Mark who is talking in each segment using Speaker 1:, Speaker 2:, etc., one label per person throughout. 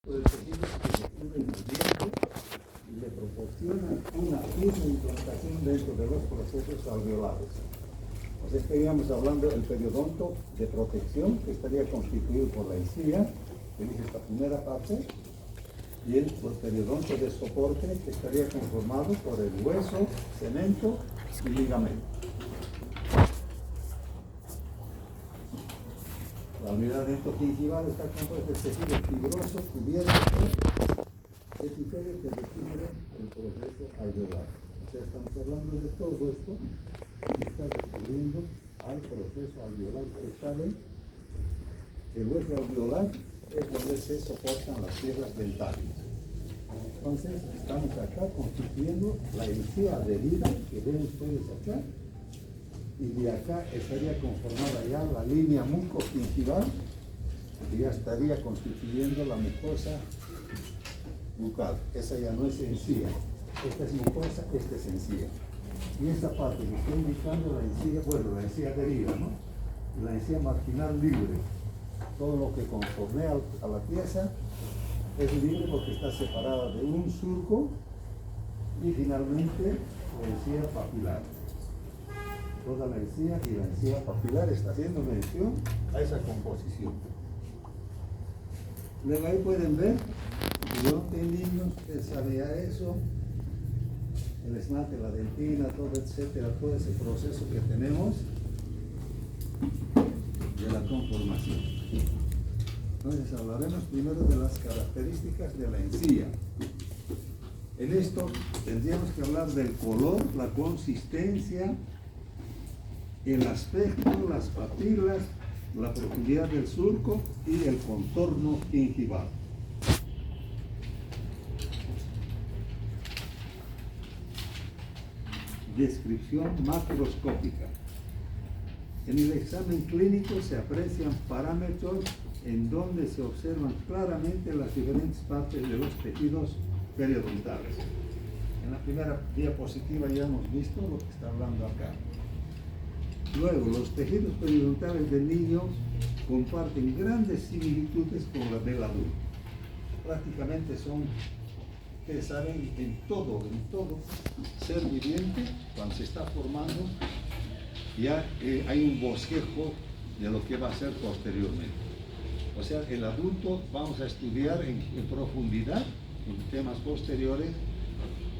Speaker 1: El tejido se recubre en el diente y le proporciona una firme implantación dentro de los procesos alveolares. O sea, estaríamos hablando del periodonto de protección, que estaría constituido por la encía, que dice esta primera parte, y el periodonto de soporte, que estaría conformado por el hueso, cemento y ligamento. La unidad dentogingival está compuesta de tejido fibroso cubierto de epitelio que recubre el proceso alveolar. O sea, estamos hablando de todo esto y está recubriendo al proceso alveolar que sale. El hueso alveolar es donde se soportan las piezas dentales. Entonces, estamos acá constituyendo la encía adherida que ven ustedes acá. Y de acá estaría conformada ya la línea mucogingival, que ya estaría constituyendo la mucosa bucal. Esa ya no es encía. Esta es mucosa, esta es encía. Y esta parte que estoy indicando, la encía, bueno, la encía adherida, ¿no? Y la encía marginal libre. Todo lo que conforme a la pieza es libre porque está separada de un surco y finalmente la encía papilar. Toda la encía y la encía papilar está haciendo mención a esa composición. Luego ahí pueden ver, yo en niños, ustedes saben ya eso, el esmalte, la dentina, todo, etcétera, todo ese proceso que tenemos de la conformación. Entonces hablaremos primero de las características de la encía. En esto tendríamos que hablar del color, la consistencia, el aspecto, las papilas, la profundidad del surco y el contorno gingival. Descripción macroscópica. En el examen clínico se aprecian parámetros en donde se observan claramente las diferentes partes de los tejidos periodontales. En la primera diapositiva ya hemos visto lo que está hablando acá. Luego, los tejidos periodontales del niño comparten grandes similitudes con las del adulto. Prácticamente son, ustedes saben, en todo ser viviente, cuando se está formando, ya hay un bosquejo de lo que va a ser posteriormente. O sea, el adulto vamos a estudiar en profundidad, en temas posteriores,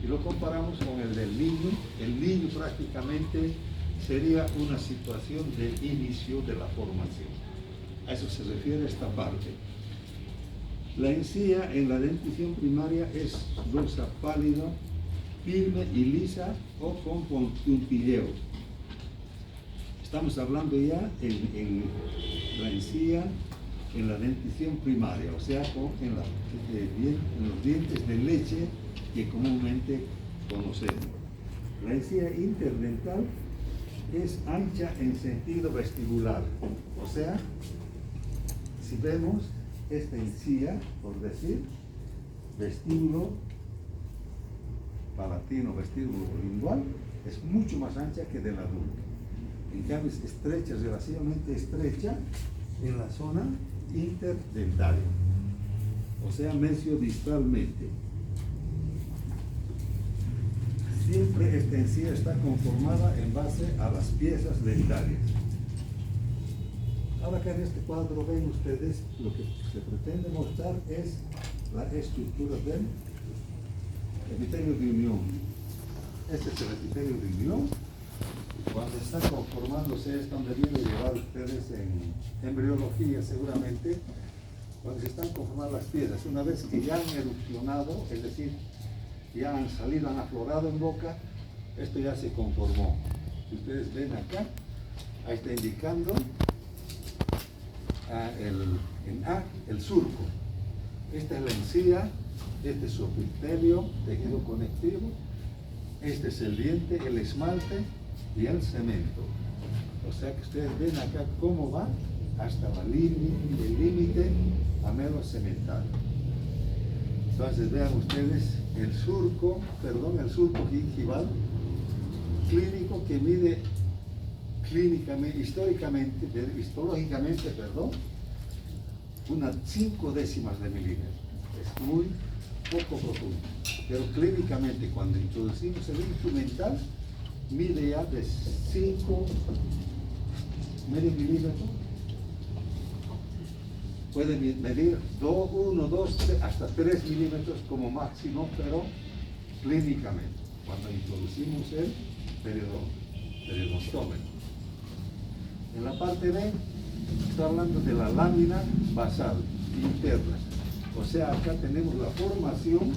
Speaker 1: y lo comparamos con el del niño. El niño prácticamente sería una situación de inicio de la formación. A eso se refiere esta parte. La encía en la dentición primaria es rosa pálida, firme y lisa o con puntilleo. Estamos hablando ya en la encía en la dentición primaria, o sea, en los dientes de leche que comúnmente conocemos. La encía interdental es ancha en sentido vestibular, o sea, si vemos esta encía, por decir, vestíbulo palatino, vestíbulo lingual, es mucho más ancha que del adulto. En cambio, es estrecha, relativamente estrecha en la zona interdentaria, o sea, mesiodistalmente. Siempre esta encía está conformada en base a las piezas dentarias. Ahora que en este cuadro ven ustedes, lo que se pretende mostrar es la estructura del epitelio de unión. Este es el epitelio de unión. Cuando está conformándose, están debiendo llevar ustedes en embriología seguramente, cuando se están conformando las piezas, una vez que ya han erupcionado, es decir, ya han salido, han aflorado en boca, esto ya se conformó. Si ustedes ven acá, ahí está indicando el surco. Esta es la encía, este es su epitelio, tejido conectivo, este es el diente, el esmalte y el cemento. O sea que ustedes ven acá cómo va hasta el límite amelo-cemental. Entonces vean ustedes el surco gingival clínico que mide histológicamente, unas 5 décimas de milímetro. muy poco profundo. Pero clínicamente, cuando introducimos el instrumental, mide ya de 5 medio milímetros. Puede medir 1, 2, hasta 3 milímetros como máximo, pero clínicamente, cuando introducimos el periodontómetro. En la parte B, estoy hablando de la lámina basal interna. O sea, acá tenemos la formación.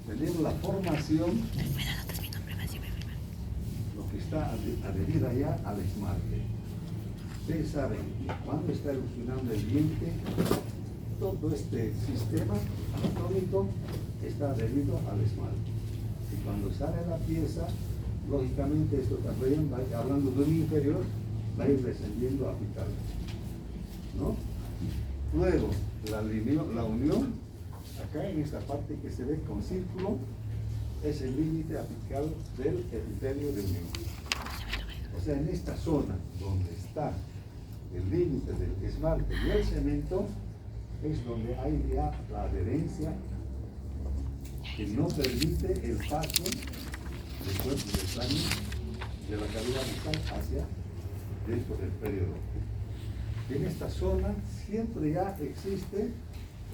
Speaker 1: Tenemos la formación, lo que está adherida ya al esmalte. Ustedes saben que cuando está erosionando el diente, todo este sistema anatómico está adherido al esmalte. Y cuando sale la pieza, lógicamente esto también, hablando de un inferior, va a ir descendiendo a apical, ¿no? Luego, la unión, acá en esta parte que se ve con círculo, es el límite apical del epitelio de unión. O sea, en esta zona donde está el límite del esmalte y el cemento, es donde hay ya la adherencia que no permite el paso del cuerpo de sangre de la cavidad bucal hacia dentro del periodo. En esta zona siempre ya existe,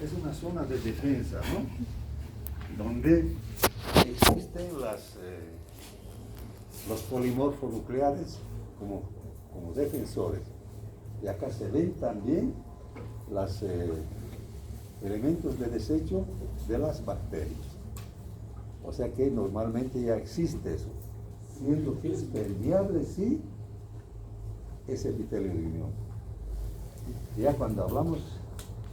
Speaker 1: es una zona de defensa, ¿no? Donde existen los polimorfos nucleares como defensores. Y acá se ven también los elementos de desecho de las bacterias. O sea que normalmente ya existe eso, siendo que es permeable, sí, ese epitelio de unión. Ya cuando hablamos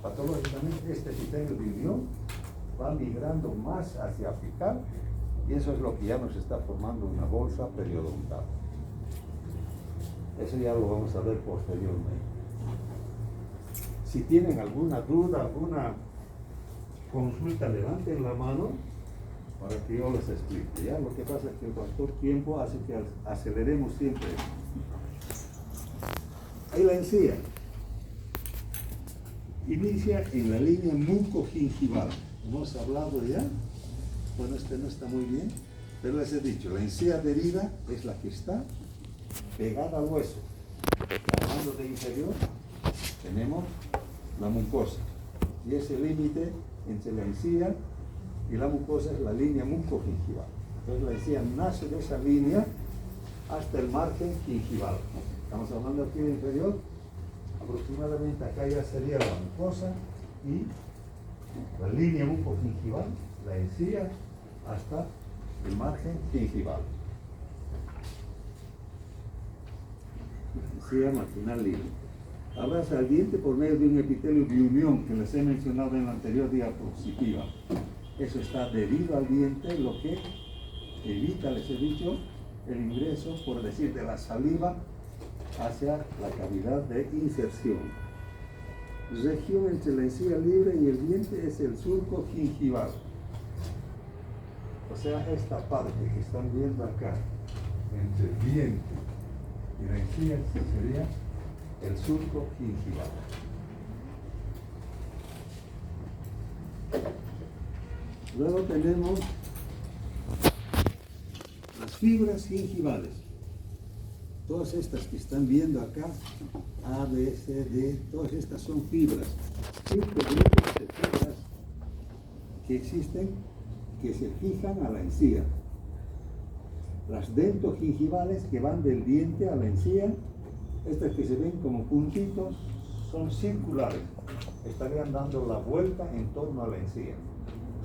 Speaker 1: patológicamente, este epitelio de unión va migrando más hacia apical, y eso es lo que ya nos está formando una bolsa periodontal. Eso ya lo vamos a ver posteriormente. Si tienen alguna duda, alguna consulta, levanten la mano para que yo les explique. ¿Ya? Lo que pasa es que el factor tiempo hace que aceleremos siempre. Ahí la encía inicia en la línea mucogingival. Hemos hablado ya, bueno, este no está muy bien, pero les he dicho, la encía adherida es la que está pegada al hueso. Hablando de inferior, tenemos la mucosa, y ese límite entre la encía y la mucosa es la línea mucogingival. Entonces la encía nace de esa línea hasta el margen gingival. Estamos hablando aquí de inferior, aproximadamente acá ya sería la mucosa y la línea mucogingival, la encía hasta el margen gingival. Encía marginal libre. Abraza al diente por medio de un epitelio de unión que les he mencionado en la anterior diapositiva. Eso está adherido al diente, lo que evita, les he dicho, el ingreso, por decir, de la saliva hacia la cavidad de inserción. Región entre la encía libre y el diente es el surco gingival. O sea, esta parte que están viendo acá, entre el diente y la encía, sería el surco gingival. Luego tenemos las fibras gingivales. Todas estas que están viendo acá, A, B, C, D, todas estas son fibras. 5 grupos de fibras que existen, que se fijan a la encía. Las dentogingivales que van del diente a la encía, estas que se ven como puntitos, son circulares. Estarían dando la vuelta en torno a la encía.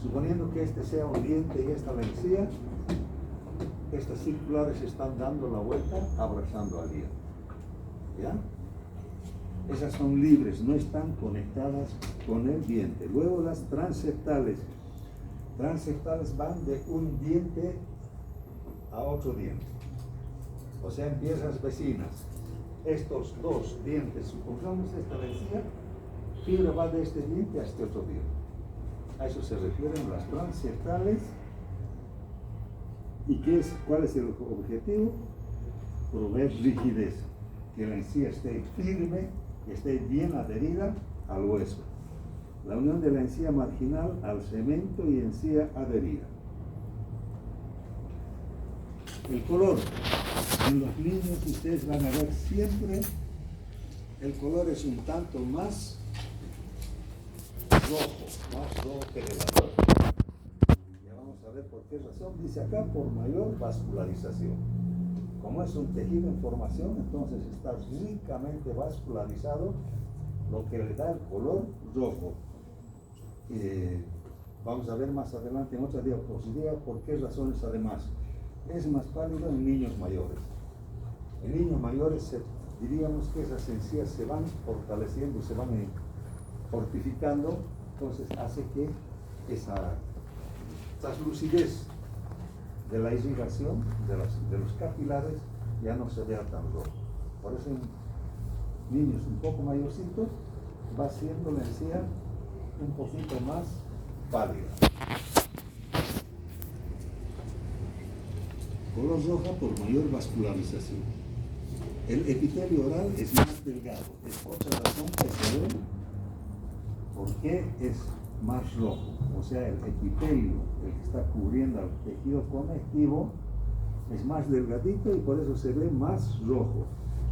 Speaker 1: Suponiendo que este sea un diente y esta la encía, estas circulares están dando la vuelta, abrazando al diente. ¿Ya? Esas son libres, no están conectadas con el diente. Luego las transeptales. Transeptales van de un diente a otro diente. O sea, en piezas vecinas. Estos dos dientes, supongamos esta la encía, fibra va de este diente a este otro diente. A eso se refieren las transeptales. ¿Y cuál es el objetivo? Proveer rigidez, que la encía esté firme que esté bien adherida al hueso. La unión de la encía marginal al cemento y encía adherida. El color. En los niños ustedes van a ver siempre el color es un tanto más rojo que el azul. Ya vamos a ver por qué razón. Dice acá por mayor vascularización. Como es un tejido en formación, entonces está ricamente vascularizado, lo que le da el color rojo. Vamos a ver más adelante en otra diapositiva por qué razones además. Es más pálido en niños mayores. En niños mayores diríamos que esas encías se van fortaleciendo, se van fortificando, entonces hace que esa translucidez de la irrigación de los capilares ya no se vea tan rojo. Por eso en niños un poco mayorcitos va siendo la encía un poquito más pálida. Color roja por mayor vascularización. El epitelio oral es más delgado. Es otra razón que se ve por qué es más rojo. O sea, el epitelio, el que está cubriendo al tejido conectivo, es más delgadito y por eso se ve más rojo.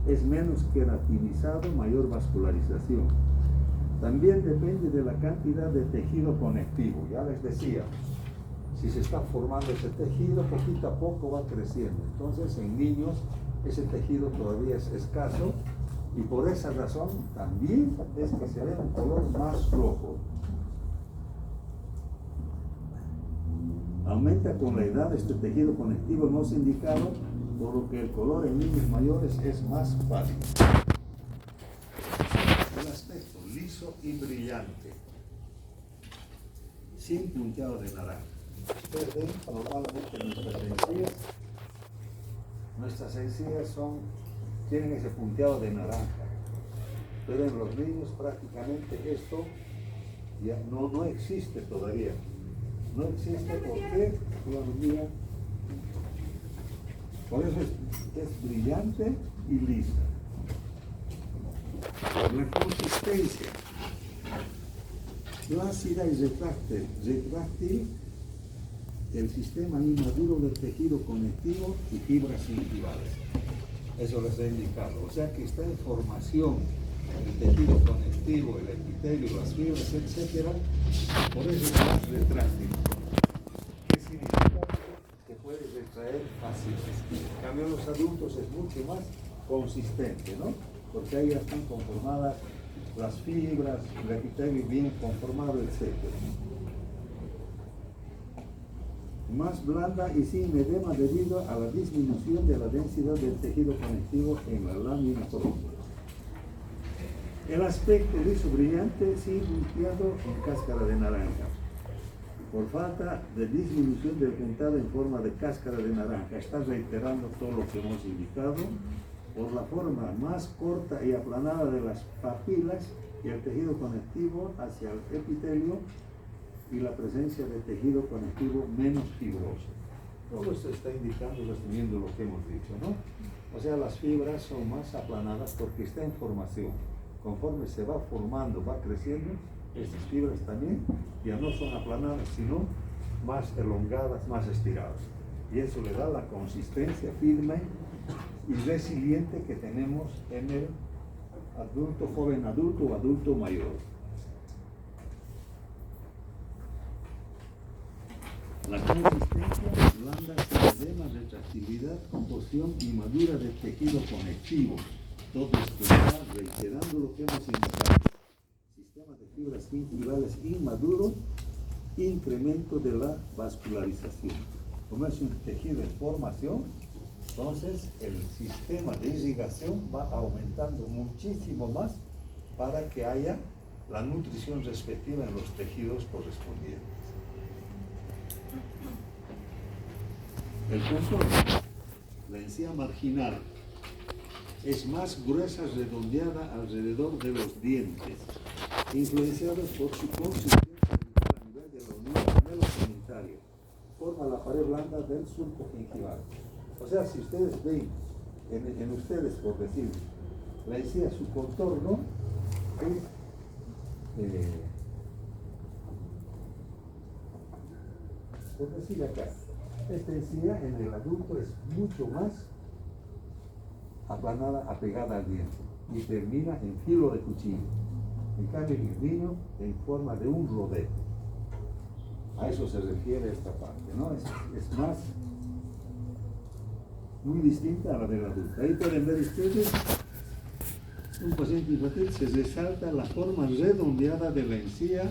Speaker 1: Es menos queratinizado, mayor vascularización. También depende de la cantidad de tejido conectivo. Ya les decía, si se está formando ese tejido, poquito a poco va creciendo. Entonces, en niños, ese tejido todavía es escaso y por esa razón también es que se ve un color más rojo. Aumenta con la edad este tejido conectivo no indicado, por lo que el color en niños mayores es más pálido. El aspecto liso y brillante, sin punteado de naranja. Ustedes ven normalmente nuestras encías tienen ese punteado de naranja, pero en los niños prácticamente esto ya no existe todavía. No existe porque todavía, por eso es brillante y lisa. La consistencia flácida y retráctil, el sistema inmaduro del tejido conectivo y fibras gingivales. Eso les he indicado. O sea que está en formación el tejido conectivo, el epitelio, las fibras, etc. Por eso es más retráctil. ¿Qué significa? Que puede retraer fácilmente. En cambio, en los adultos es mucho más consistente, ¿no? Porque ahí ya están conformadas las fibras, el epitelio bien conformado, etc. Más blanda y sin edema debido a la disminución de la densidad del tejido conectivo en la lámina próxima. El aspecto liso brillante sin punteado en cáscara de naranja. Por falta de disminución del puntado en forma de cáscara de naranja. Está reiterando todo lo que hemos indicado. Por la forma más corta y aplanada de las papilas y el tejido conectivo hacia el epitelio y la presencia de tejido conectivo menos fibroso. Todo esto está indicando, resumiendo lo que hemos dicho, ¿no? O sea, las fibras son más aplanadas porque está en formación. Conforme se va formando, va creciendo, estas fibras también ya no son aplanadas, sino más elongadas, más estiradas. Y eso le da la consistencia firme y resiliente que tenemos en el adulto, joven adulto o adulto mayor. La consistencia blanda sin edema, retractividad, composición y madura del tejido conectivo. Todo esto está reiterando lo que hemos indicado. Sistema de fibras gingivales inmaduro, incremento de la vascularización. Como es un tejido en formación, entonces el sistema de irrigación va aumentando muchísimo más para que haya la nutrición respectiva en los tejidos correspondientes. El contorno, la encía marginal, es más gruesa, redondeada alrededor de los dientes, influenciados por su consistencia a nivel de la unión gemelo-comunitaria. Forma la pared blanda del surco gingival. O sea, si ustedes ven en ustedes, por decir, la encía, su contorno es decir, acá, esta encía en el adulto es mucho más aplanada, apegada al diente y termina en filo de cuchillo. En cambio, en el niño, en forma de un rodete. A eso se refiere esta parte, ¿no? Es más, muy distinta a la del adulto. Ahí pueden ver ustedes, un paciente infantil se resalta la forma redondeada de la encía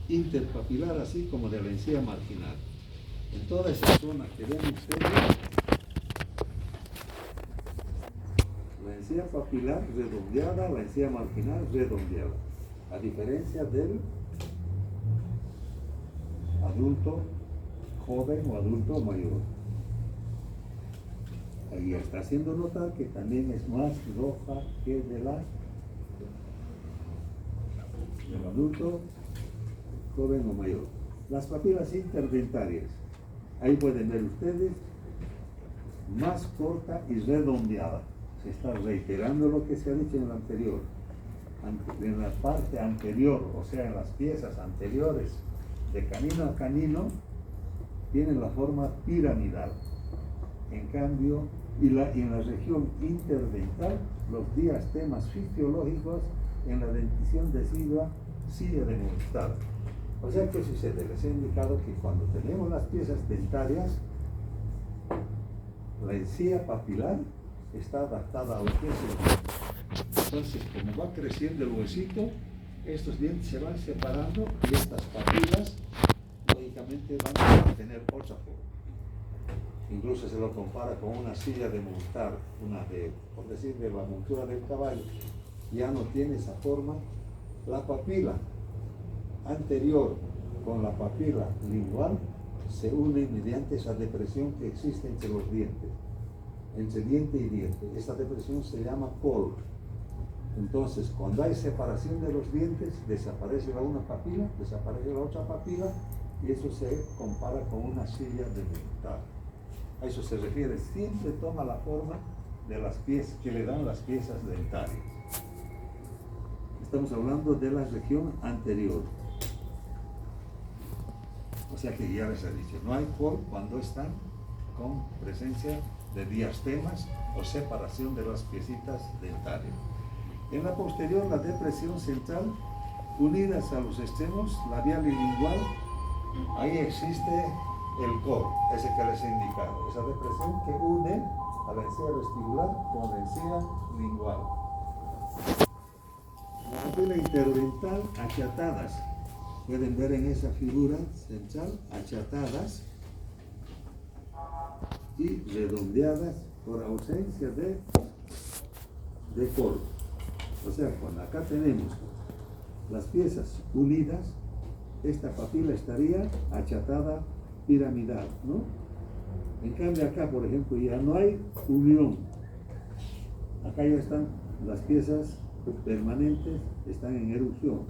Speaker 1: interpapilar, así como de la encía marginal. En toda esa zona que ven ustedes, la encía papilar redondeada, la encía marginal redondeada, a diferencia del adulto joven o adulto mayor. Ahí está haciendo notar que también es más roja que del adulto joven o mayor. Las papilas interdentarias, ahí pueden ver ustedes, más corta y redondeada. Se está reiterando lo que se ha dicho en el anterior. En la parte anterior, o sea, en las piezas anteriores, de canino a canino, tienen la forma piramidal. En cambio, en la región interdental, los diastemas fisiológicos en la dentición decidua sigue de molestar. O sea, ¿qué sucede? Les he indicado que cuando tenemos las piezas dentarias, la encía papilar está adaptada al hueso. Entonces, como va creciendo el huesito, estos dientes se van separando y estas papilas, lógicamente, van a tener otra forma. Incluso se lo compara con una silla de montar, por decir, de la montura del caballo. Ya no tiene esa forma. La papila anterior con la papila lingual se unen mediante esa depresión que existe entre los dientes, entre diente y diente. Esta depresión se llama col. Entonces, cuando hay separación de los dientes, desaparece una papila, desaparece la otra papila, y eso se compara con una silla de montar. A eso se refiere, siempre toma la forma de las piezas que le dan las piezas dentarias. Estamos hablando de la región anterior. O sea que ya les he dicho, no hay col cuando están con presencia de diastemas o separación de las piecitas dentarias. En la posterior, la depresión central, unidas a los extremos labial y lingual, ahí existe el cor, ese que les he indicado, esa depresión que une a la encía vestibular con la encía lingual. La papila interdental achatadas, pueden ver en esa figura central, achatadas y redondeadas por ausencia de cor. O sea, cuando acá tenemos las piezas unidas, esta papila estaría achatada piramidal, ¿no? En cambio acá, por ejemplo, ya no hay unión. Acá ya están las piezas permanentes, están en erupción.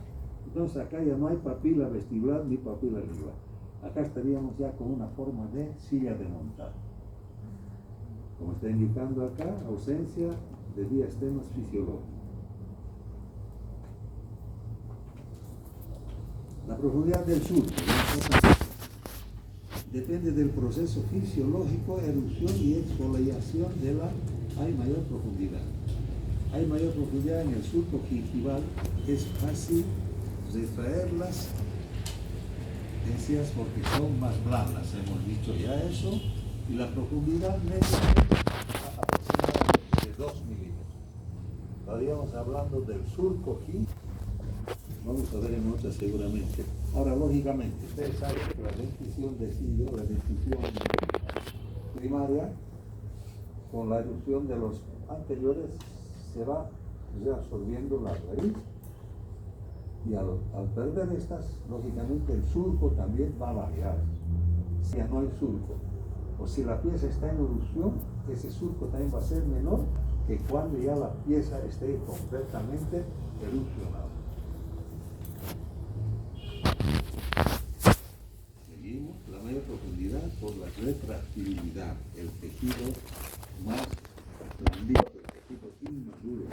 Speaker 1: Entonces acá ya no hay papila vestibular ni papila lingual. Acá estaríamos ya con una forma de silla de montar. Como está indicando acá, ausencia de diastemas fisiológicos. La profundidad del surco depende del proceso fisiológico, erupción y exfoliación de la... Hay mayor profundidad. Hay mayor profundidad en el surco gingival. Es fácil retraer las encías porque son más blandas, hemos dicho ya eso. Y la profundidad media aproximadamente de 2 milímetros. Estaríamos hablando del surco gingival. Vamos a ver en otra seguramente. Ahora, lógicamente, ustedes saben que la dentición deciduo, la dentición primaria, con la erupción de los anteriores, se va reabsorbiendo la raíz. Y al perder estas, lógicamente el surco también va a variar. Si ya no hay surco, o si la pieza está en erupción, ese surco también va a ser menor que cuando ya la pieza esté completamente erupcionada. Seguimos, la mayor profundidad por la retractibilidad, el tejido más blandito, el tejido inmaduro.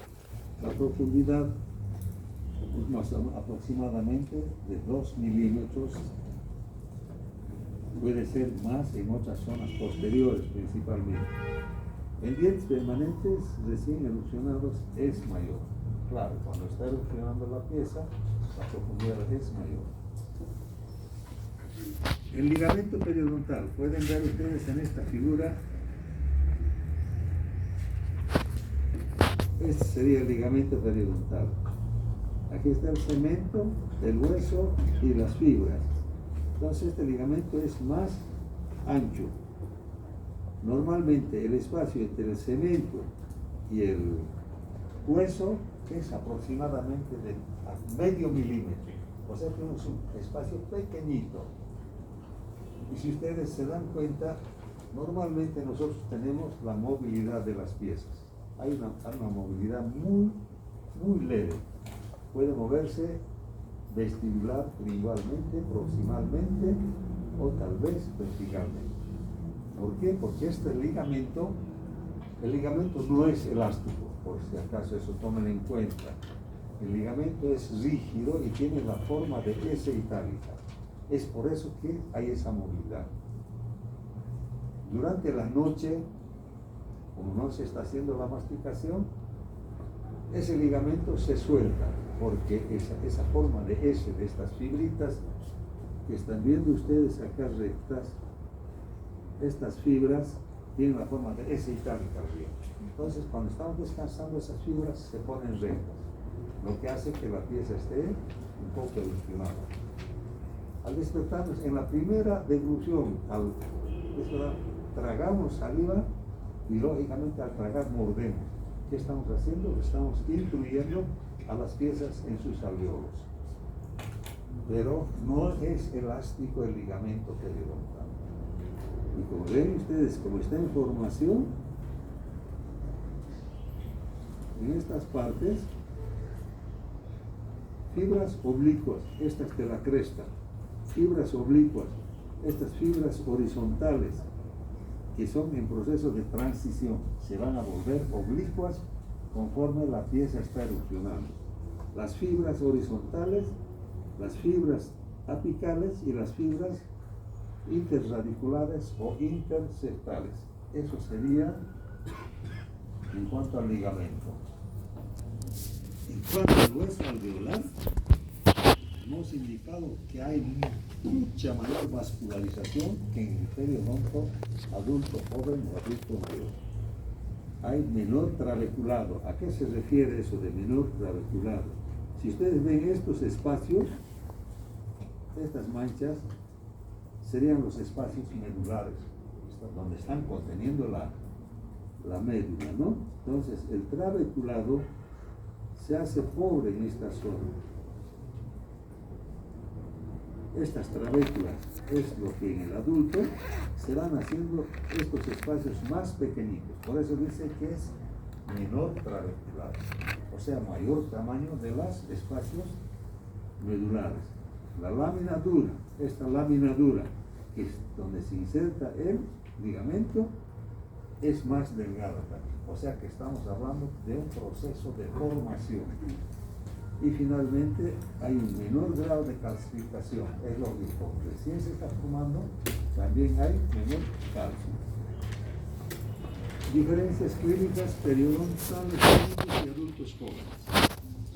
Speaker 1: La profundidad aproximadamente de 2 milímetros. Puede ser más en otras zonas posteriores principalmente. En dientes permanentes recién erupcionados es mayor. Claro, cuando está erupcionando la pieza, la profundidad es mayor. El ligamento periodontal, pueden ver ustedes en esta figura, este sería el ligamento periodontal. Aquí está el cemento, el hueso y las fibras. Entonces este ligamento es más ancho. Normalmente el espacio entre el cemento y el hueso es aproximadamente de medio milímetro. O sea que es un espacio pequeñito. Y si ustedes se dan cuenta, normalmente nosotros tenemos la movilidad de las piezas. Hay una movilidad muy leve. Puede moverse vestibular, lingualmente, proximalmente o tal vez verticalmente. ¿Por qué? Porque este ligamento, el ligamento no es elástico, por si acaso eso tomen en cuenta. El ligamento es rígido y tiene la forma de S itálica. Es por eso que hay esa movilidad. Durante la noche, como no se está haciendo la masticación, ese ligamento se suelta, porque esa forma de S de estas fibritas que están viendo ustedes acá rectas, estas fibras tienen la forma de S itálica arriba. Entonces, cuando estamos descansando, esas fibras se ponen rectas, lo que hace que la pieza esté un poco evolucionada. Al despertarnos, en la primera deglución, al despertar, tragamos saliva y lógicamente al tragar mordemos. ¿Qué estamos haciendo? Estamos incluyendo a las piezas en sus alveolos. Pero no es elástico el ligamento periodontal. Y como ven ustedes, como está en formación, en estas partes, fibras oblicuas, estas de la cresta, fibras oblicuas, estas fibras horizontales, que son en proceso de transición, se van a volver oblicuas conforme la pieza está erupcionando. Las fibras horizontales, las fibras apicales y las fibras interradiculares o interseptales. Eso sería en cuanto al ligamento. En cuanto al hueso alveolar, hemos indicado que hay mucha mayor vascularización que en el periodonto adulto joven o adulto mayor. Hay menor trabeculado. ¿A qué se refiere eso de menor trabeculado? Si ustedes ven estos espacios, estas manchas serían los espacios medulares, donde están conteniendo la médula, ¿no? Entonces, el trabeculado se hace pobre en esta zona. Estas trabéculas es lo que en el adulto se van haciendo estos espacios más pequeñitos. Por eso dice que es menor trabeculado, o sea, mayor tamaño de los espacios medulares. La lámina dura, esta lámina dura, que es donde se inserta el ligamento, es más delgada también. O sea que estamos hablando de un proceso de formación. Y finalmente hay un menor grado de calcificación. Es lógico, recién se está formando, también hay menor calcio. Diferencias clínicas periodontales y adultos jóvenes.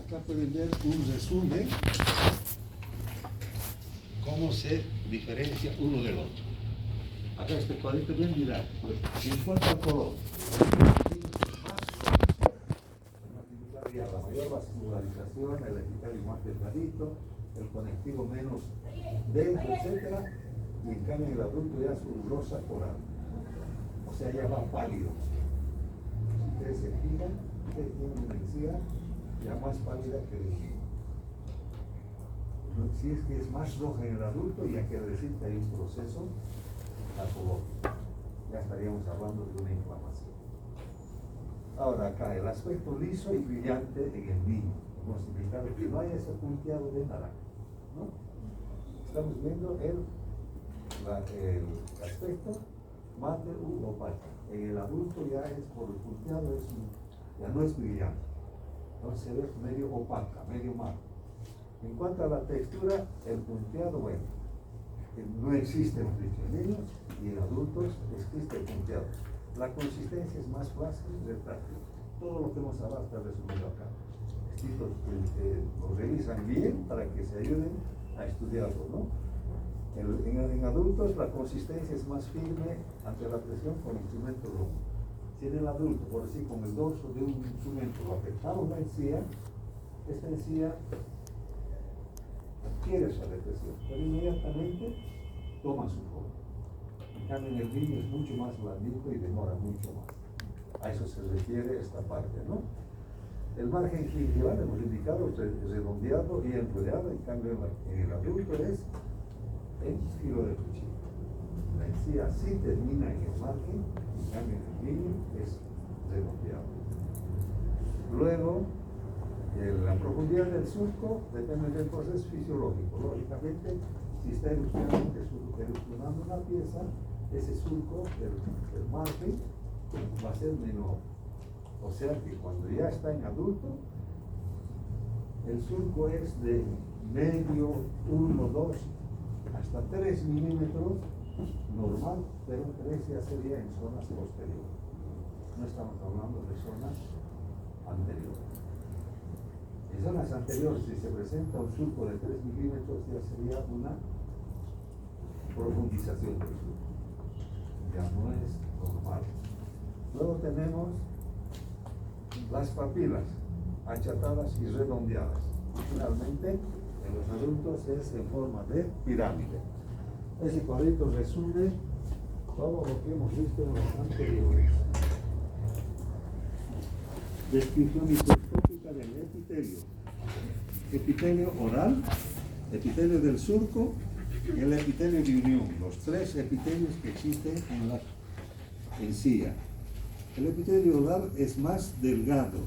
Speaker 1: Acá pueden ver un resumen cómo se diferencia uno del otro. Acá este cuadrito bien didáctico. En cuanto al color, la mayor vascularización, el epitelio más delgadito, el conectivo menos denso, etc. Y en cambio el adulto ya su rosa coral. O sea, ya va pálido. Si ustedes se fijan, ustedes tienen una encía ya más pálida que el niño. Si es que es más roja en el adulto, ya quiere decir que hay un proceso patológico. Ya estaríamos hablando de una inflamación. Ahora acá, el aspecto liso y brillante en el niño. Hemos indicado que no haya ese punteado de naranja, ¿no? Estamos viendo el aspecto mate u opaco. En el adulto ya es por el punteado, ya no es brillante. Entonces se ve medio opaca, medio mate. En cuanto a la textura, el punteado, bueno, no existe en niños y en adultos existe el punteado. La consistencia es más fácil de práctica. Todo lo que hemos hablado está resumido acá. Estos que lo revisan bien para que se ayuden a estudiarlo, ¿no? En adultos la consistencia es más firme ante la presión con instrumento rojo. Si en el adulto, por decir, con el dorso de un instrumento lo afectamos la encía, esta encía adquiere esa depresión, pero inmediatamente toma su forma. En cambio, en el niño es mucho más blandito y demora mucho más. A eso se refiere esta parte, ¿no? El margen gingival, hemos indicado, es redondeado y enrollado, en cambio en el adulto es en filo de cuchillo. La encía sí termina en el margen, en cambio en el niño es redondeado. Luego, la profundidad del surco depende del proceso fisiológico. Lógicamente, si está erupcionando una pieza, ese surco del margen va a ser menor. O sea que cuando ya está en adulto, el surco es de medio, 1, 2, hasta 3 milímetros normal, pero 3 ya sería en zonas posteriores. No estamos hablando de zonas anteriores. En zonas anteriores, si se presenta un surco de 3 milímetros, ya sería una profundización del surco. Ya no es normal. Luego tenemos las papilas achatadas y redondeadas. Finalmente, en los adultos es en forma de pirámide. Ese cuadrito resume todo lo que hemos visto en los anteriores. Descripción microscópica del epitelio. Epitelio oral, epitelio del surco y el epitelio de unión, los 3 epitelios que existen en la encía. El epitelio oral es más delgado,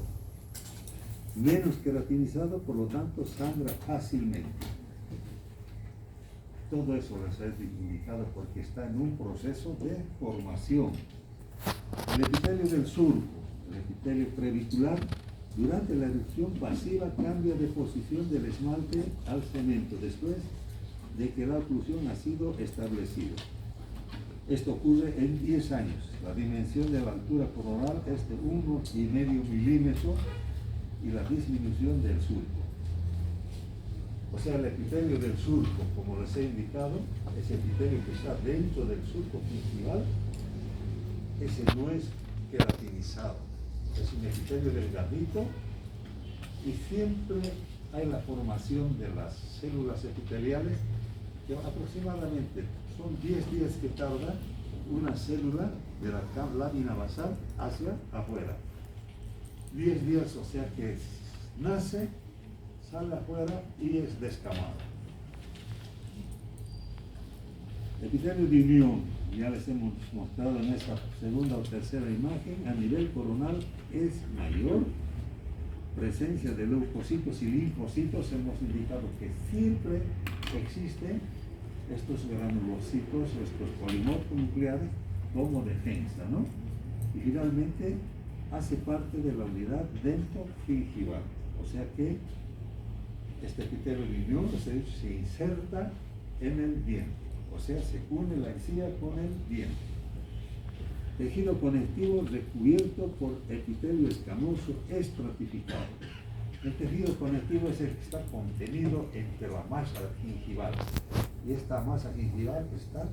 Speaker 1: menos queratinizado, por lo tanto sangra fácilmente. Todo eso les he indicado porque está en un proceso de formación. El epitelio del surco, el epitelio previcular, durante la erupción pasiva cambia de posición del esmalte al cemento después de que la oclusión ha sido establecida. Esto ocurre en 10 años. La dimensión de la altura coronal es de 1,5 milímetros y la disminución del surco. O sea, el epitelio del surco, como les he indicado, ese epitelio que está dentro del surco gingival, ese no es queratinizado, es un epitelio delgadito y siempre hay la formación de las células epiteliales que aproximadamente son 10 días que tarda una célula de la lámina basal hacia afuera. 10 días, o sea que nace, sale afuera y es descamado. Epitelio de unión, ya les hemos mostrado en esta segunda o tercera imagen, a nivel coronal es mayor. Presencia de leucocitos y linfocitos, hemos indicado que siempre existen estos granulocitos, estos polimorfos nucleares como defensa, ¿no? Y finalmente hace parte de la unidad dentogingival, o sea que este epitelio de unión se inserta en el diente, o sea, se une la encía con el diente. Tejido conectivo recubierto por epitelio escamoso estratificado. El tejido conectivo es el que está contenido entre la masa gingival y esta masa gingival está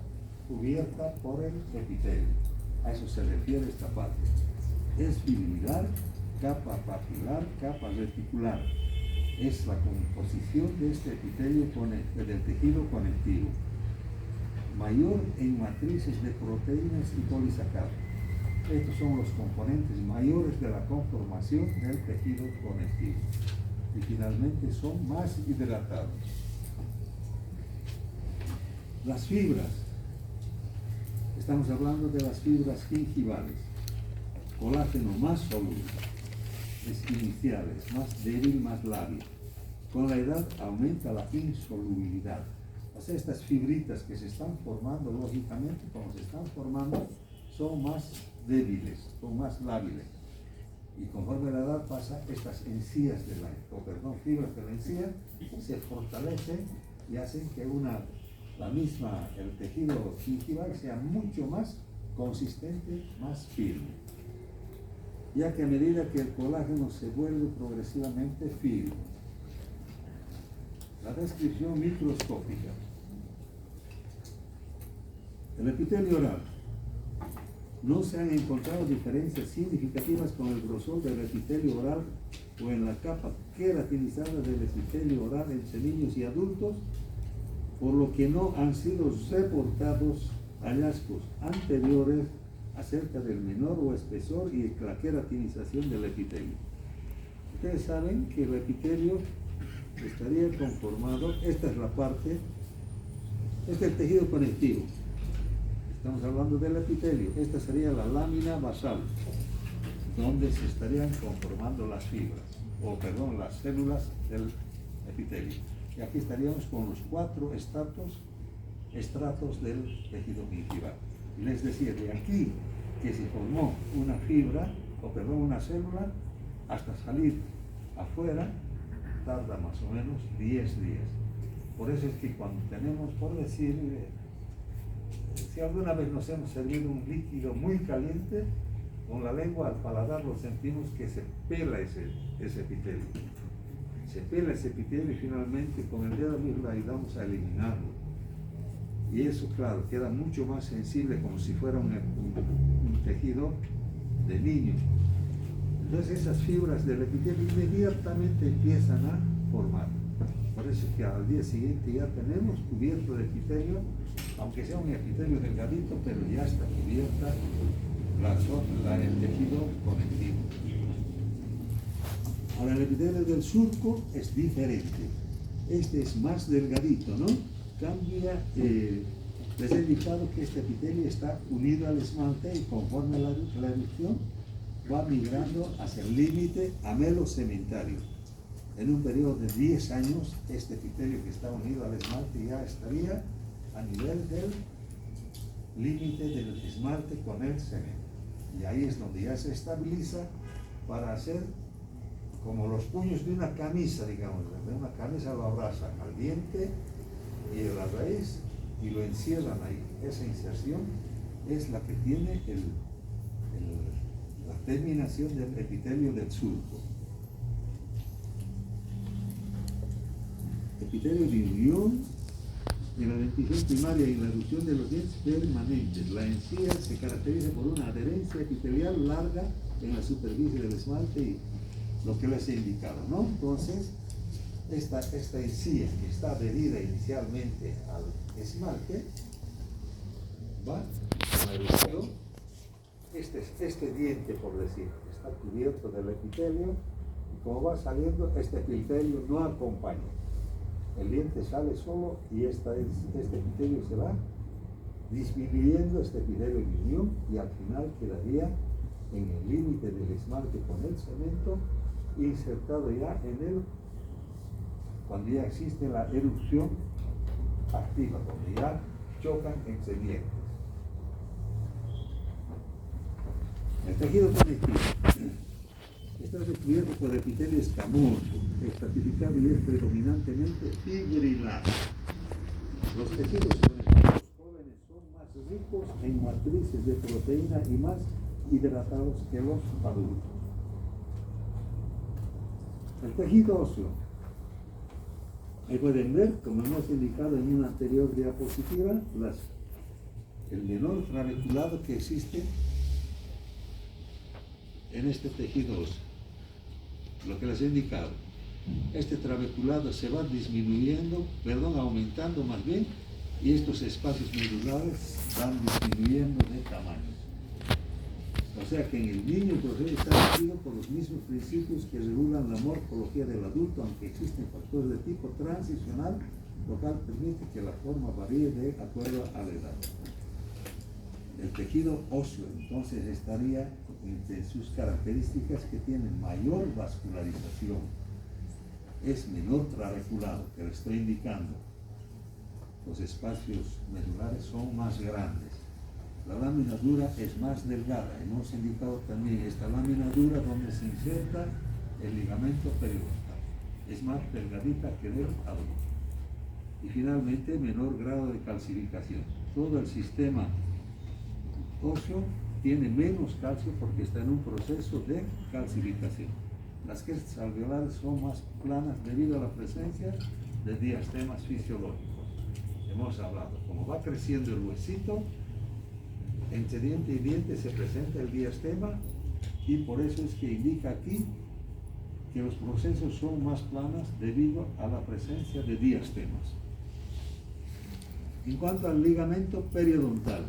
Speaker 1: cubierta por el epitelio. A eso se refiere esta parte. Es fibrilar, capa papilar, capa reticular. Es la composición de este epitelio del tejido conectivo. Mayor en matrices de proteínas y polisacáridos. Estos son los componentes mayores de la conformación del tejido conectivo. Y finalmente son más hidratados. Las fibras. Estamos hablando de las fibras gingivales. Colágeno más soluble. Es inicial, es más débil, más lábil. Con la edad aumenta la insolubilidad. O sea, estas fibritas que se están formando, lógicamente, como se están formando, son más débiles, son más lábiles. Y conforme la edad pasa, estas encías de fibras de la encía se fortalecen y hacen que el tejido gingival sea mucho más consistente, más firme. Ya que a medida que el colágeno se vuelve progresivamente firme. La descripción microscópica. El epitelio oral. No se han encontrado diferencias significativas con el grosor del epitelio oral o en la capa queratinizada del epitelio oral entre niños y adultos, por lo que no han sido reportados hallazgos anteriores acerca del menor o espesor y la queratinización del epitelio. Ustedes saben que el epitelio estaría conformado, esta es la parte, este es el tejido conectivo. Estamos hablando del epitelio. Esta sería la lámina basal, donde se estarían conformando las fibras, las células del epitelio. Y aquí estaríamos con los 4 estratos del tejido gingival. Y les decía, de aquí que se formó una fibra, una célula, hasta salir afuera, tarda más o menos 10 días. Por eso es que cuando tenemos, por decir, si alguna vez nos hemos servido un líquido muy caliente, con la lengua al paladar lo sentimos que se pela ese epitelio. Se pela ese epitelio y finalmente con el dedo mismo le ayudamos a eliminarlo. Y eso, claro, queda mucho más sensible, como si fuera un tejido de niño. Entonces esas fibras del epitelio inmediatamente empiezan a formar. Por eso es que al día siguiente ya tenemos cubierto de epitelio, aunque sea un epitelio delgadito, pero ya está cubierta el tejido conectivo. Ahora el epitelio del surco es diferente. Este es más delgadito, ¿no? Cambia, les he indicado que este epitelio está unido al esmalte y conforme la erupción va migrando hacia el límite amelocementario. En un periodo de 10 años, este epitelio que está unido al esmalte ya estaría a nivel del límite del esmalte con el cemento. Y ahí es donde ya se estabiliza para hacer como los puños de una camisa, digamos. De una camisa lo abrazan al diente y a la raíz y lo encierran ahí. Esa inserción es la que tiene la terminación del epitelio del surco. Epitelio de unión en la dentición primaria y la erupción de los dientes permanentes. La encía se caracteriza por una adherencia epitelial larga en la superficie del esmalte y lo que les he indicado, ¿no? Entonces, esta encía que está adherida inicialmente al esmalte va a la erupción. Este diente, por decir, está cubierto del epitelio y como va saliendo, este epitelio no acompaña. El diente sale solo y este epitelio se va disminuyendo, este epitelio de unión, y al final quedaría en el límite del esmalte con el cemento, insertado ya cuando ya existe la erupción activa, cuando ya chocan entre dientes. El tejido conectivo está recubierto por epitelio escamoso, estratificado y es predominantemente fibrilar. Los tejidos conectivos jóvenes son más ricos en matrices de proteína y más hidratados que los adultos. El tejido óseo. Ahí pueden ver, como hemos indicado en una anterior diapositiva, el menor trabeculado que existe en este tejido óseo. Lo que les he indicado. Este trabeculado se va aumentando más bien, y estos espacios medulares van disminuyendo de tamaño. O sea que en el niño el proceso está regido por los mismos principios que regulan la morfología del adulto, aunque existen factores de tipo transicional, lo cual permite que la forma varíe de acuerdo a la edad. El tejido óseo entonces estaría entre sus características que tiene mayor vascularización, es menor trabeculado, que le estoy indicando. Los espacios medulares son más grandes. La lámina dura es más delgada. Hemos indicado también esta lámina dura donde se inserta el ligamento periodontal. Es más delgadita que del adulto. Y finalmente, menor grado de calcificación. Todo el sistema óseo tiene menos calcio porque está en un proceso de calcificación. Las crestas alveolares son más planas debido a la presencia de diastemas fisiológicos. Hemos hablado, como va creciendo el huesito, entre diente y diente se presenta el diastema y por eso es que indica aquí que los procesos son más planos debido a la presencia de diastemas. En cuanto al ligamento periodontal,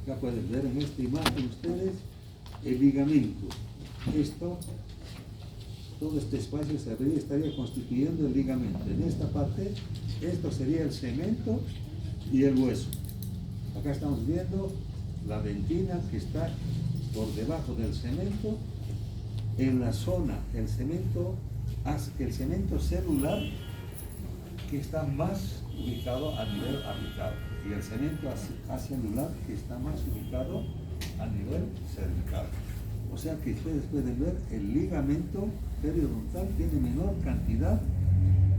Speaker 1: acá pueden ver en esta imagen ustedes el ligamento. Todo este espacio estaría constituyendo el ligamento. En esta parte, esto sería el cemento y el hueso. Acá estamos viendo la dentina que está por debajo del cemento. En la zona, el cemento celular que está más ubicado a nivel apical y el cemento acelular que está más ubicado a nivel cervical. O sea que ustedes pueden ver el ligamento periodontal tiene menor cantidad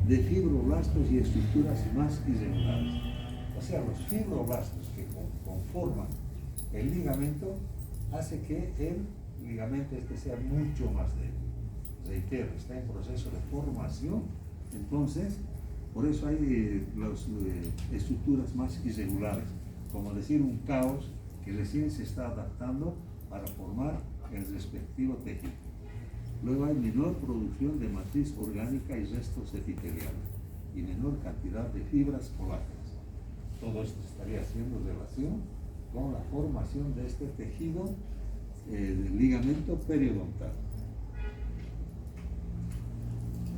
Speaker 1: de fibroblastos y estructuras más irregulares. O sea, los fibroblastos que conforman el ligamento hace que el ligamento sea mucho más débil. Reitero, está en proceso de formación, entonces por eso hay las estructuras más irregulares, como decir un caos que recién se está adaptando para formar el respectivo tejido. Luego hay menor producción de matriz orgánica y restos epiteliales y menor cantidad de fibras colágenas. Todo esto estaría haciendo relación con la formación de este tejido del ligamento periodontal.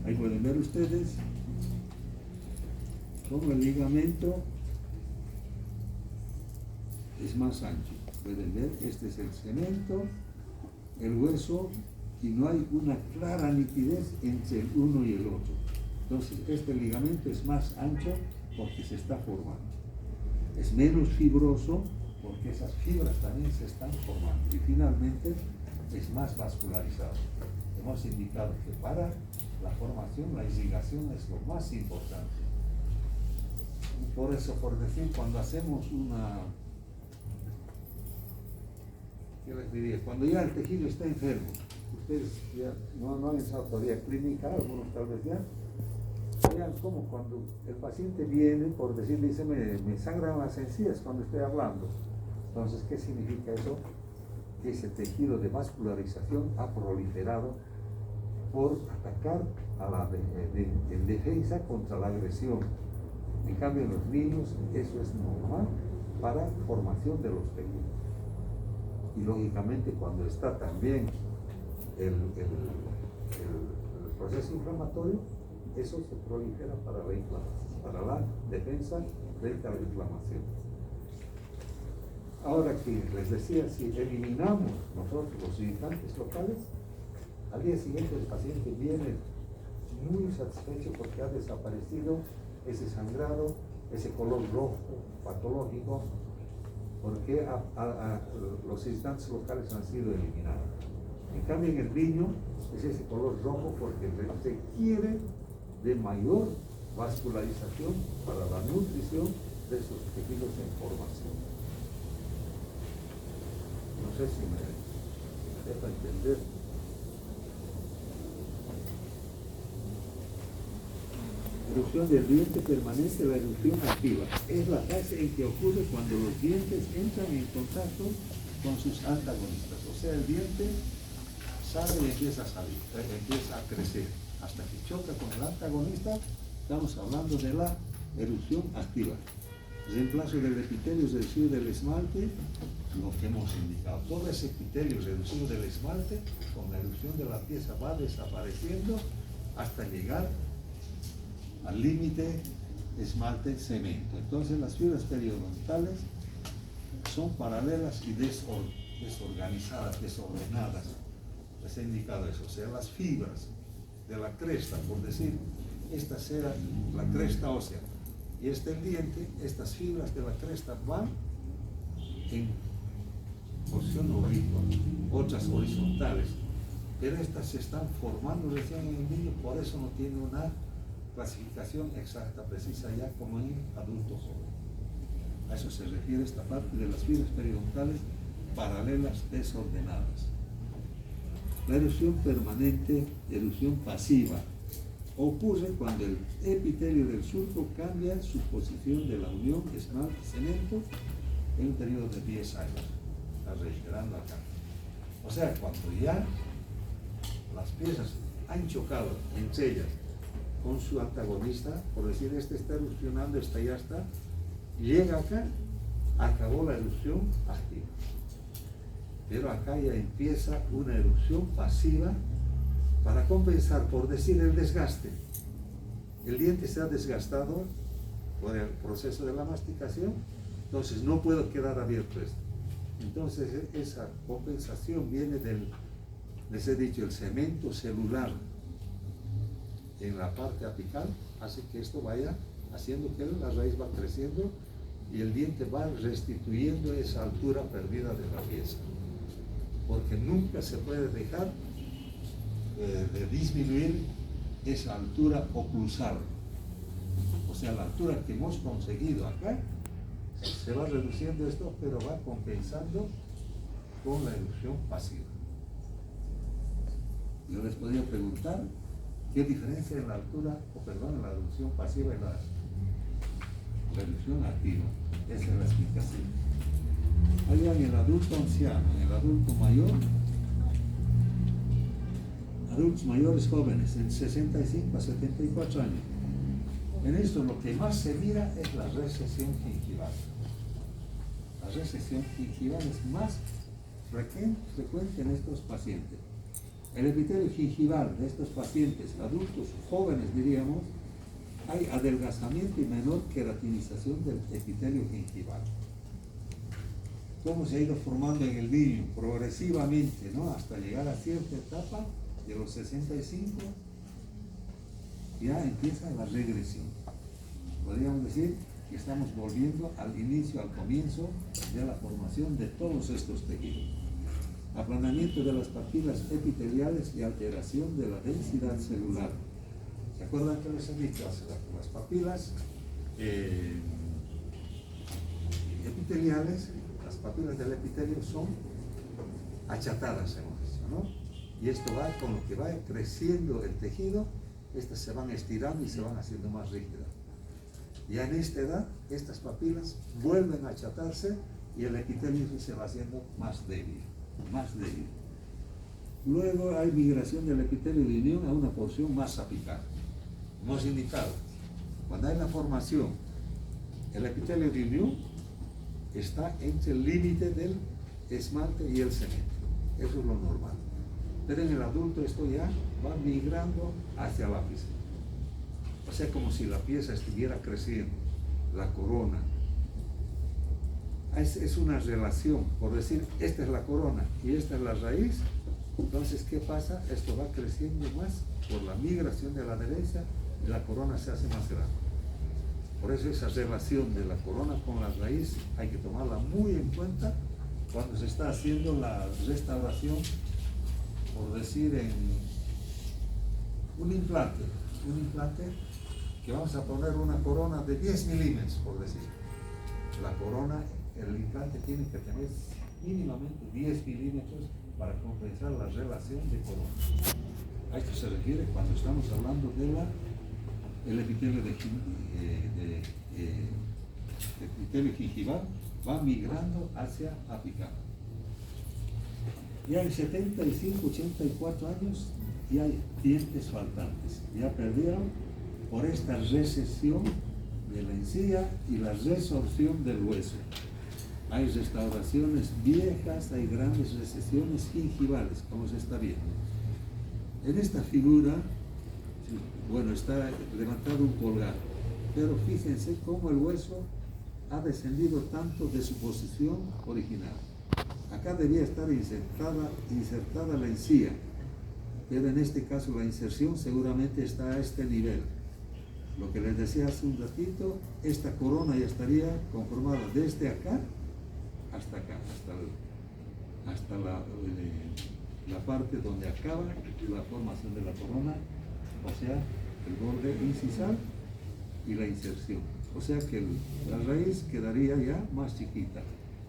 Speaker 1: Ahí pueden ver ustedes cómo el ligamento es más ancho. Pueden ver, este es el cemento, el hueso, y no hay una clara nitidez entre el uno y el otro. Entonces, este ligamento es más ancho porque se está formando. Es menos fibroso porque esas fibras también se están formando. Y finalmente, es más vascularizado. Hemos indicado que para la formación, la irrigación es lo más importante. Por eso, por decir, cuando hacemos ¿qué les diría? Cuando ya el tejido está enfermo, ustedes ya no han estado todavía clínica, algunos tal vez ya, vean cómo cuando el paciente viene, por decir, dice, me sangran las encías cuando estoy hablando. Entonces, ¿qué significa eso? Que ese tejido de vascularización ha proliferado por atacar en defensa contra la agresión. En cambio, en los niños eso es normal para formación de los tejidos. Y lógicamente cuando está también el proceso inflamatorio, eso se prolifera para la inflamación, para la defensa frente a la inflamación. Ahora que les decía, si eliminamos nosotros los irritantes locales, al día siguiente el paciente viene muy satisfecho porque ha desaparecido ese sangrado, ese color rojo patológico, porque los irritantes locales han sido eliminados. En cambio, en el niño es ese color rojo porque requiere de mayor vascularización para la nutrición de sus tejidos en formación. No sé si me deja entender. Erupción del diente permanente, la erupción activa. Es la fase en que ocurre cuando los dientes entran en contacto con sus antagonistas. O sea, el diente sale y empieza a salir, empieza a crecer. Hasta que choca con el antagonista, estamos hablando de la erupción activa. Reemplazo del epitelio reducido del esmalte, lo que hemos indicado. Todo ese epitelio reducido del esmalte, con la erupción de la pieza va desapareciendo hasta llegar al límite esmalte-cemento. Entonces las fibras periodontales son paralelas y desorganizadas, desordenadas. Les he indicado eso. O sea, las fibras de la cresta, por decir, esta será la cresta ósea. y el diente, estas fibras de la cresta van en posición oblicua, otras horizontales, pero estas se están formando recién en el niño, por eso no tiene una clasificación exacta, precisa ya como en adulto joven. A eso se refiere esta parte de las fibras periodontales paralelas desordenadas. La erosión permanente, erosión pasiva, ocurre cuando el epitelio del surco cambia su posición de la unión esmalte-cemento en un periodo de 10 años. Está reiterando acá. O sea, cuando ya las piezas han chocado entre ellas con su antagonista, por decir, este está erupcionando, esta ya está, llega acá, acabó la erupción activa. Pero acá ya empieza una erupción pasiva para compensar, por decir, el desgaste. El diente se ha desgastado por el proceso de la masticación, entonces no puedo quedar abierto esto. Entonces esa compensación viene del, les he dicho, el cemento celular en la parte apical, hace que esto vaya haciendo que la raíz va creciendo y el diente va restituyendo esa altura perdida de la pieza. Porque nunca se puede dejar de disminuir esa altura oclusal. O sea, la altura que hemos conseguido acá, se va reduciendo esto, pero va compensando con la erupción pasiva. Yo les podría preguntar, ¿qué diferencia en la altura, en la erupción pasiva y la erupción activa? Esa es la explicación. Allá en el adulto anciano, en el adulto mayor, adultos mayores jóvenes, en 65 a 74 años. En esto lo que más se mira es la recesión gingival. La recesión gingival es más frecuente en estos pacientes. El epitelio gingival de estos pacientes, adultos jóvenes diríamos, hay adelgazamiento y menor queratinización del epitelio gingival. Cómo se ha ido formando en el niño progresivamente, ¿no? Hasta llegar a cierta etapa de los 65, ya empieza la regresión. Podríamos decir que estamos volviendo al inicio, al comienzo de la formación de todos estos tejidos. Aplanamiento de las papilas epiteliales y alteración de la densidad celular. ¿Se acuerdan que les he dicho? Las papilas epiteliales, las papilas del epitelio son achatadas, hemos dicho, ¿no? Y esto va con lo que va creciendo el tejido, estas se van estirando y se van haciendo más rígidas. Ya en esta edad, estas papilas vuelven a achatarse y el epitelio se va haciendo más débil, más débil. Luego hay migración del epitelio de unión a una porción más apical. Hemos indicado, cuando hay la formación, el epitelio de unión está entre el límite del esmalte y el cemento. Eso es lo normal. Pero en el adulto esto ya va migrando hacia la pieza. O sea, como si la pieza estuviera creciendo, la corona. Es una relación, por decir, esta es la corona y esta es la raíz. Entonces, ¿qué pasa? Esto va creciendo más por la migración de la derecha y la corona se hace más grande. Por eso esa relación de la corona con la raíz hay que tomarla muy en cuenta cuando se está haciendo la restauración, por decir, en un implante que vamos a poner una corona de 10 milímetros, por decir. La corona, el implante tiene que tener mínimamente 10 milímetros para compensar la relación de corona. A esto se refiere cuando estamos hablando de el epitelio epitelio gingival va migrando hacia apical. Ya en 75, 84 años ya hay dientes faltantes, ya perdieron por esta recesión de la encía y la resorción del hueso. Hay restauraciones viejas, hay grandes recesiones gingivales, como se está viendo. En esta figura, bueno, está levantado un pulgar, pero fíjense cómo el hueso ha descendido tanto de su posición original. Acá debía estar insertada la encía, pero en este caso la inserción seguramente está a este nivel. Lo que les decía hace un ratito, esta corona ya estaría conformada desde acá hasta acá, hasta la parte donde acaba la formación de la corona, o sea, el borde incisal y la inserción. O sea que la raíz quedaría ya más chiquita.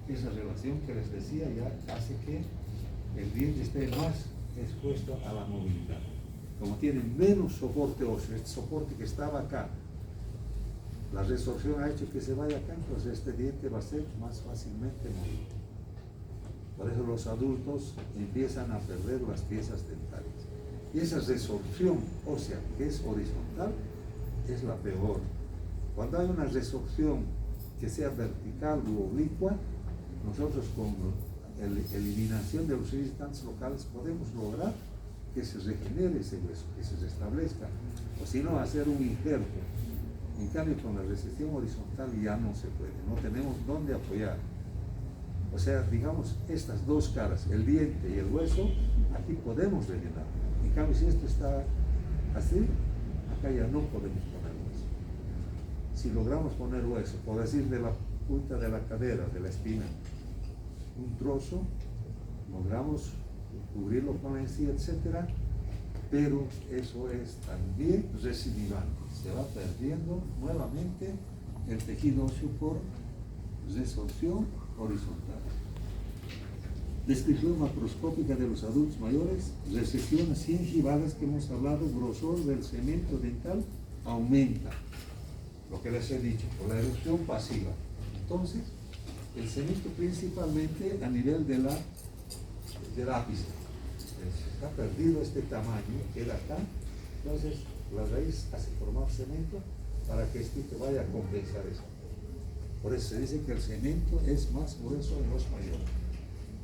Speaker 1: Esa relación que les decía ya hace que el diente esté más expuesto a la movilidad. Como tiene menos soporte óseo, este soporte que estaba acá, la resorción ha hecho que se vaya acá, entonces este diente va a ser más fácilmente movible. Por eso los adultos empiezan a perder las piezas dentales. Y esa resorción ósea que es horizontal es la peor. Cuando hay una resorción que sea vertical u oblicua, nosotros con la eliminación de los irritantes locales podemos lograr que se regenere ese hueso, que se restablezca, o si no, hacer un injerto. En cambio, con la recesión horizontal ya no se puede, no tenemos dónde apoyar. O sea, digamos, estas dos caras, el diente y el hueso, aquí podemos rellenar. En cambio, si esto está así, acá ya no podemos poner hueso. Si logramos poner hueso, por decir de la punta de la cadera, de la espina, un trozo, logramos cubrirlo con la encía, etcétera, pero eso es también recidivante. Se va perdiendo nuevamente el tejido óseo por resorción horizontal. Descripción macroscópica de los adultos mayores, recesiones gingivales que hemos hablado, grosor del cemento dental aumenta, lo que les he dicho, por la erupción pasiva. Entonces, el cemento principalmente a nivel del ápice. Está perdido este tamaño, queda acá, entonces la raíz hace formar cemento para que este vaya a compensar eso. Por eso se dice que el cemento es más grueso en los mayores.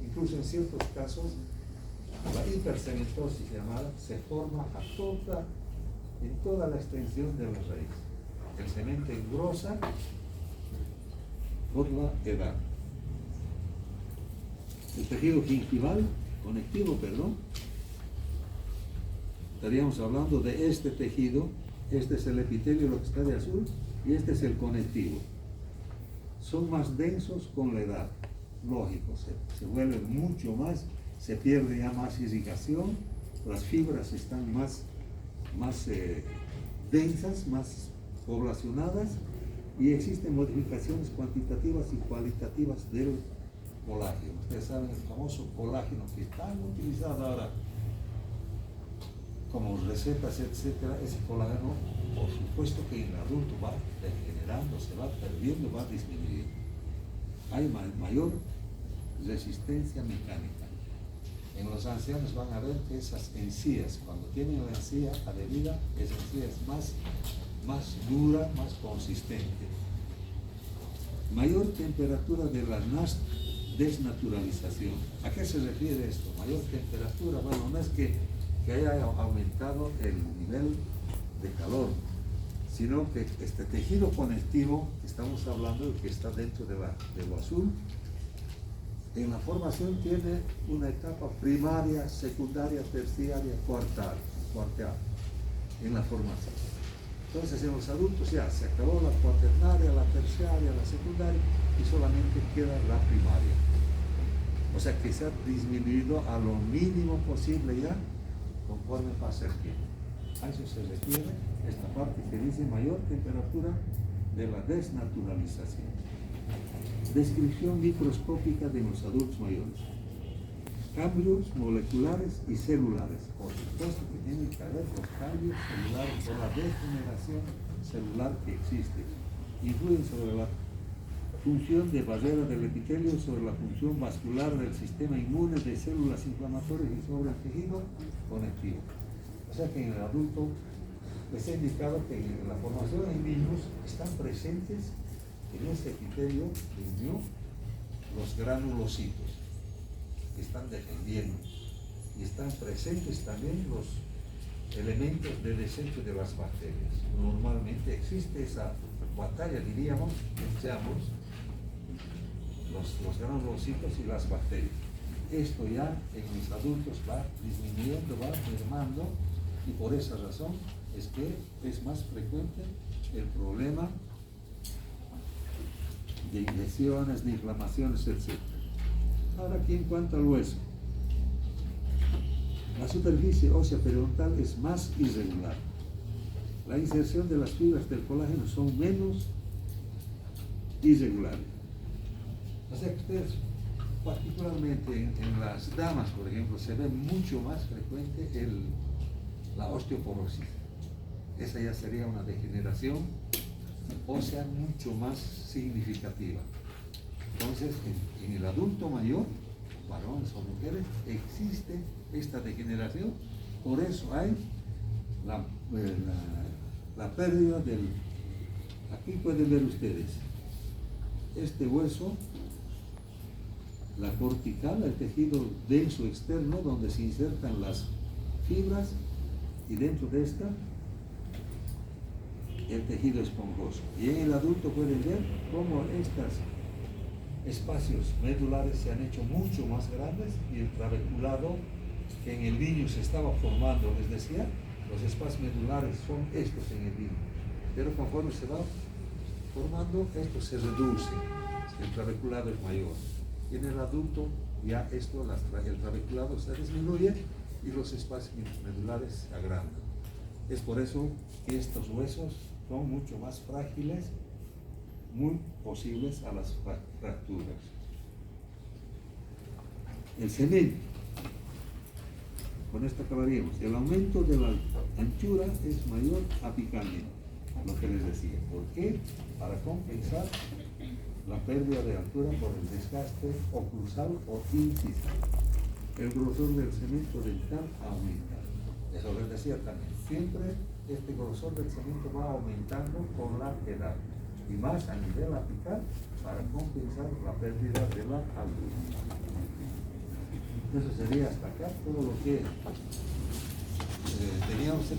Speaker 1: Incluso en ciertos casos, la hipercementosis llamada se forma en toda la extensión de la raíz. El cemento engrosa por la edad. El tejido gingival, conectivo, estaríamos hablando de este tejido. Este es el epitelio, lo que está de azul, y este es el conectivo. Son más densos con la edad, lógico, se vuelven mucho más, se pierde ya más irrigación, las fibras están más densas, más poblacionadas, y existen modificaciones cuantitativas y cualitativas del colágeno. Ustedes saben el famoso colágeno que es tan utilizado ahora como recetas, etcétera. Ese colágeno, por supuesto que en el adulto va degenerando, se va perdiendo, va disminuyendo. Hay mayor resistencia mecánica. En los ancianos van a ver que esas encías, cuando tienen la encía adherida, esa encía es más dura, más consistente. Mayor temperatura de la desnaturalización. ¿A qué se refiere esto? Mayor temperatura, bueno, no es que haya aumentado el nivel de calor, sino que este tejido conectivo, estamos hablando de que está dentro de lo azul, en la formación tiene una etapa primaria, secundaria, terciaria, cuartal, en la formación. Entonces en los adultos ya se acabó la cuaternaria, la terciaria, la secundaria, y solamente queda la primaria. O sea que se ha disminuido a lo mínimo posible ya conforme pasa el tiempo. A eso se refiere esta parte que dice mayor temperatura de la desnaturalización. Descripción microscópica de los adultos mayores. Cambios moleculares y celulares. Por supuesto que tienen que haber los cambios celulares por la degeneración celular que existe. Influyen sobre la función de barrera del epitelio, sobre la función vascular del sistema inmune, de células inflamatorias y sobre el tejido conectivo. O sea que en el adulto les he indicado que en la formación en niños están presentes en ese epitelio niño los granulocitos que están defendiendo, y están presentes también los elementos de desecho de las bacterias. Normalmente existe esa batalla, diríamos, entre ambos, los granulocitos y las bacterias. Esto ya en los adultos va disminuyendo, va mermando, y por esa razón es que es más frecuente el problema de infecciones, de inflamaciones, etc. Ahora aquí en cuanto al hueso, la superficie ósea periodontal es más irregular. La inserción de las fibras del colágeno son menos irregulares. O sea que ustedes, particularmente en las damas, por ejemplo, se ve mucho más frecuente la osteoporosis. Esa ya sería una degeneración ósea mucho más significativa. Entonces, en el adulto mayor, varones o mujeres, existe esta degeneración. Por eso hay la pérdida del... Aquí pueden ver ustedes este hueso, la cortical, el tejido denso externo donde se insertan las fibras, y dentro de esta el tejido esponjoso. Y en el adulto pueden ver cómo estos espacios medulares se han hecho mucho más grandes, y el trabeculado que en el niño se estaba formando, les decía, los espacios medulares son estos en el niño, pero conforme se va formando, esto se reduce, el trabeculado es mayor. Y en el adulto ya el trabeculado se disminuye y los espacios medulares se agrandan. Es por eso que estos huesos son mucho más frágiles, muy posibles a las fracturas. El cemento, con esto acabaríamos. El aumento de la anchura es mayor apicalmente, lo que les decía. ¿Por qué? Para compensar la pérdida de altura por el desgaste oclusal o incisal. El grosor del cemento dental aumenta. Eso les decía también. Siempre este grosor del cemento va aumentando con la edad, y más a nivel apical para compensar la pérdida de la altura. Eso sería hasta acá todo lo que teníamos.